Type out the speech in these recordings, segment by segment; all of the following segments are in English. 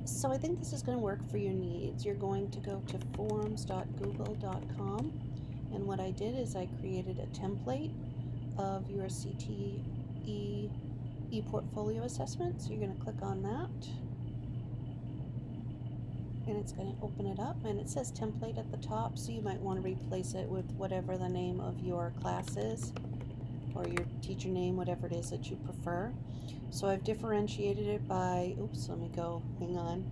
So I think this is going to work for your needs. You're going to go to forums.google.com, and what I did is I created a template of your CTE ePortfolio assessment. So you're going to click on that, and it's going to open it up, and it says template at the top, so you might want to replace it with whatever the name of your class is, or your teacher name, whatever it is that you prefer. So I've differentiated it by, oops, let me go, hang on,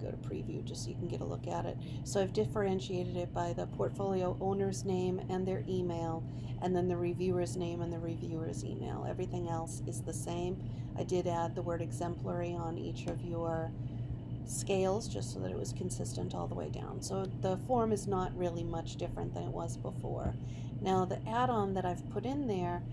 go to preview just so you can get a look at it. So I've differentiated it by the portfolio owner's name and their email, and then the reviewer's name and the reviewer's email. Everything else is the same. I did add the word exemplary on each of your scales just so that it was consistent all the way down. So the form is not really much different than it was before. Now the add-on that I've put in there,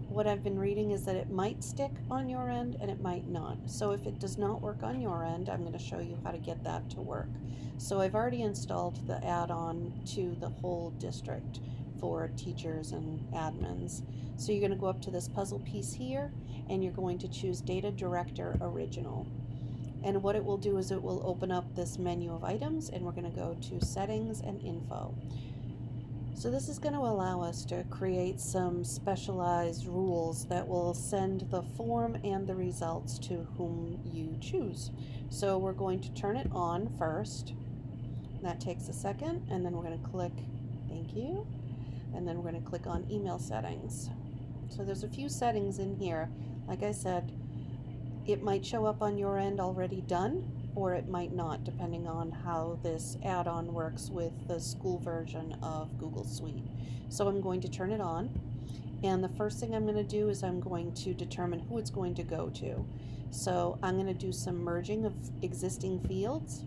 what I've been reading is that it might stick on your end and it might not. So if it does not work on your end, I'm going to show you how to get that to work. So I've already installed the add-on to the whole district for teachers and admins. So you're going to go up to this puzzle piece here, and you're going to choose Data Director Original. And what it will do is it will open up this menu of items, and we're going to go to Settings and Info. So this is going to allow us to create some specialized rules that will send the form and the results to whom you choose. So we're going to turn it on first. That takes a second, and then we're going to click, thank you, and then we're going to click on Email Settings. So there's a few settings in here. Like I said, it might show up on your end already done, or it might not, depending on how this add-on works with the school version of Google Suite. So I'm going to turn it on, and the first thing I'm going to do is I'm going to determine who it's going to go to. So I'm going to do some merging of existing fields.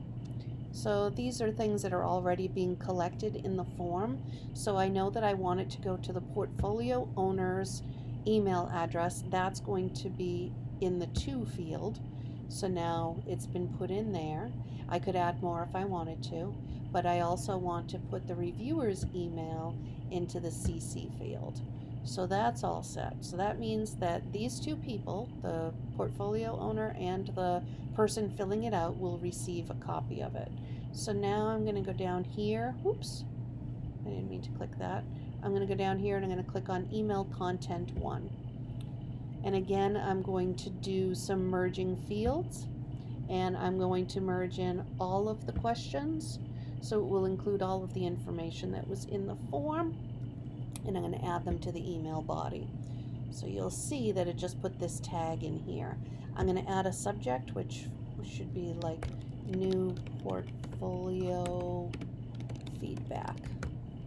So these are things that are already being collected in the form. So I know that I want it to go to the portfolio owner's email address. That's going to be in the to field. So now it's been put in there. I could add more if I wanted to, but I also want to put the reviewer's email into the CC field. So that's all set. So that means that these two people, the portfolio owner and the person filling it out, will receive a copy of it. So now I'm going to go down here. Oops, I didn't mean to click that. I'm going to go down here and I'm going to click on Email Content 1. And again, I'm going to do some merging fields, and I'm going to merge in all of the questions. So it will include all of the information that was in the form, and I'm going to add them to the email body. So you'll see that it just put this tag in here. I'm going to add a subject, which should be like new portfolio feedback,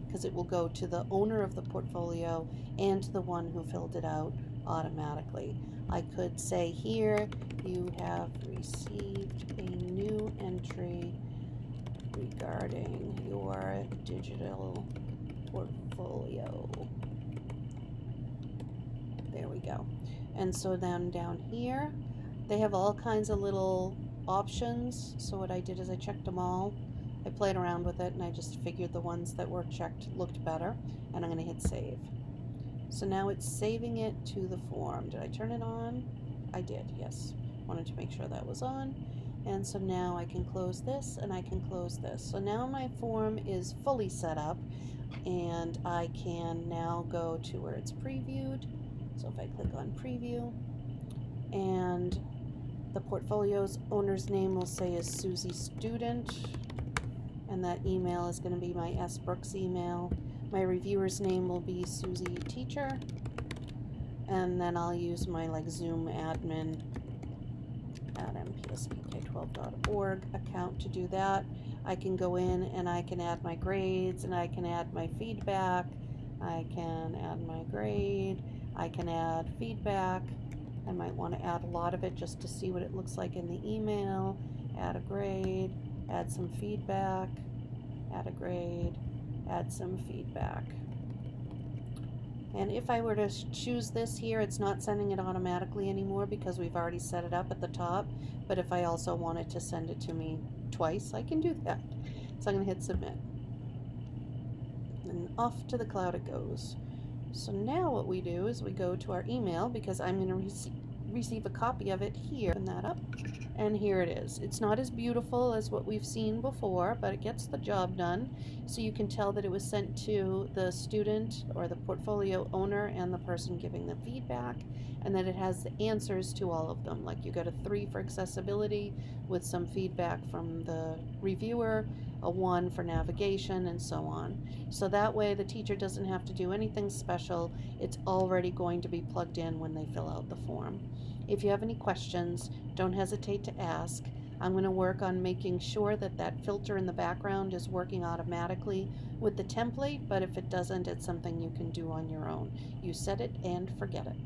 because it will go to the owner of the portfolio and to the one who filled it out automatically. I could say here, you have received a new entry regarding your digital portfolio. There we go. And so then down here, they have all kinds of little options. So what I did is I checked them all. I played around with it, and I just figured the ones that were checked looked better, and I'm going to hit save. So now it's saving it to the form. Did I turn it on? I did, yes. Wanted to make sure that was on. And so now I can close this, and I can close this. So now my form is fully set up, and I can now go to where it's previewed. So if I click on preview, and the portfolio's owner's name will say is Susie Student, and that email is going to be my S. Brooks email. My reviewer's name will be Susie Teacher, and then I'll use my Zoom admin at mpspk12.org account to do that. I can go in and I can add my grades, and I can add my feedback. I can add my grade. I can add feedback. I might want to add a lot of it just to see what it looks like in the email. Add a grade, add some feedback, add a grade, add some feedback. And if I were to choose this here, it's not sending it automatically anymore because we've already set it up at the top. But if I also wanted to send it to me twice, I can do that. So I'm going to hit submit. And off to the cloud it goes. So now what we do is we go to our email, because I'm going to receive a copy of it here. Open that up, and here it is. It's not as beautiful as what we've seen before, but it gets the job done. So you can tell that it was sent to the student or the portfolio owner and the person giving the feedback, and that it has the answers to all of them. Like you got a 3 for accessibility with some feedback from the reviewer, a 1 for navigation, and so on. So that way the teacher doesn't have to do anything special. It's already going to be plugged in when they fill out the form. If you have any questions, don't hesitate to ask. I'm going to work on making sure that that filter in the background is working automatically with the template, but if it doesn't, it's something you can do on your own. You set it and forget it.